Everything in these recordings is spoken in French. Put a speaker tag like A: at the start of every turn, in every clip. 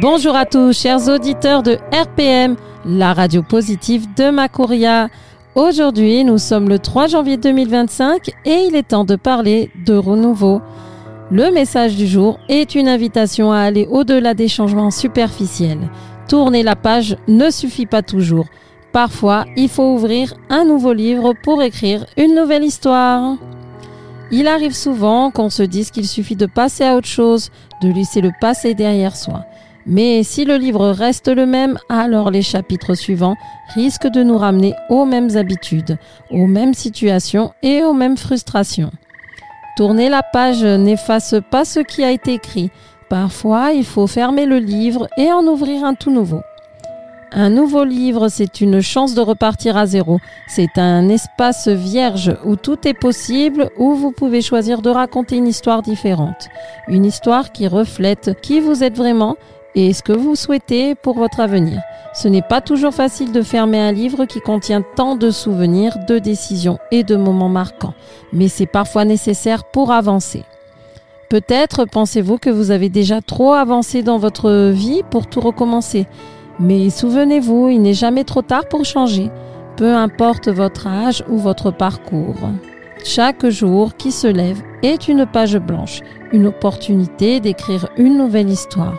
A: Bonjour à tous, chers auditeurs de RPM, la radio positive de Makuria. Aujourd'hui, nous sommes le 3 janvier 2025 et il est temps de parler de renouveau. Le message du jour est une invitation à aller au-delà des changements superficiels. Tourner la page ne suffit pas toujours. Parfois, il faut ouvrir un nouveau livre pour écrire une nouvelle histoire. Il arrive souvent qu'on se dise qu'il suffit de passer à autre chose, de laisser le passé derrière soi. Mais si le livre reste le même, alors les chapitres suivants risquent de nous ramener aux mêmes habitudes, aux mêmes situations et aux mêmes frustrations. Tourner la page n'efface pas ce qui a été écrit. Parfois, il faut fermer le livre et en ouvrir un tout nouveau. Un nouveau livre, c'est une chance de repartir à zéro. C'est un espace vierge où tout est possible, où vous pouvez choisir de raconter une histoire différente. Une histoire qui reflète qui vous êtes vraiment et ce que vous souhaitez pour votre avenir. Ce n'est pas toujours facile de fermer un livre qui contient tant de souvenirs, de décisions et de moments marquants. Mais c'est parfois nécessaire pour avancer. Peut-être pensez-vous que vous avez déjà trop avancé dans votre vie pour tout recommencer. Mais souvenez-vous, il n'est jamais trop tard pour changer, peu importe votre âge ou votre parcours. Chaque jour qui se lève est une page blanche, une opportunité d'écrire une nouvelle histoire.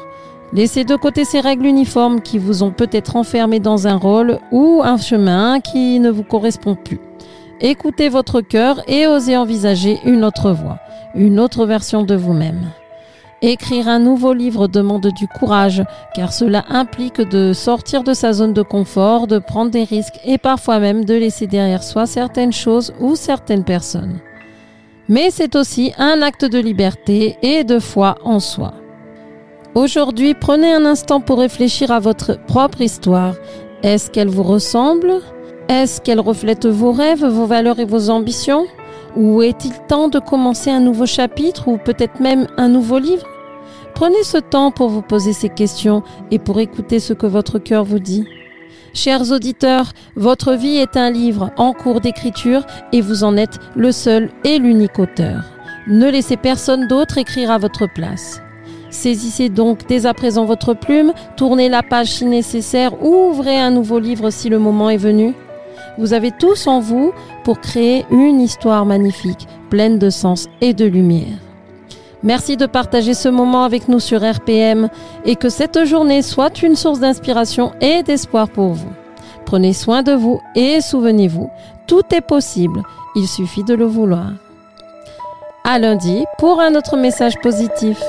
A: Laissez de côté ces règles uniformes qui vous ont peut-être enfermé dans un rôle ou un chemin qui ne vous correspond plus. Écoutez votre cœur et osez envisager une autre voie, une autre version de vous-même. Écrire un nouveau livre demande du courage, car cela implique de sortir de sa zone de confort, de prendre des risques et parfois même de laisser derrière soi certaines choses ou certaines personnes. Mais c'est aussi un acte de liberté et de foi en soi. Aujourd'hui, prenez un instant pour réfléchir à votre propre histoire. Est-ce qu'elle vous ressemble? Est-ce qu'elle reflète vos rêves, vos valeurs et vos ambitions? Ou est-il temps de commencer un nouveau chapitre ou peut-être même un nouveau livre? Prenez ce temps pour vous poser ces questions et pour écouter ce que votre cœur vous dit. Chers auditeurs, votre vie est un livre en cours d'écriture et vous en êtes le seul et l'unique auteur. Ne laissez personne d'autre écrire à votre place. Saisissez donc dès à présent votre plume, tournez la page si nécessaire ou ouvrez un nouveau livre si le moment est venu. Vous avez tous en vous pour créer une histoire magnifique, pleine de sens et de lumière. Merci de partager ce moment avec nous sur RPM et que cette journée soit une source d'inspiration et d'espoir pour vous. Prenez soin de vous et souvenez-vous, tout est possible, il suffit de le vouloir. À lundi pour un autre message positif.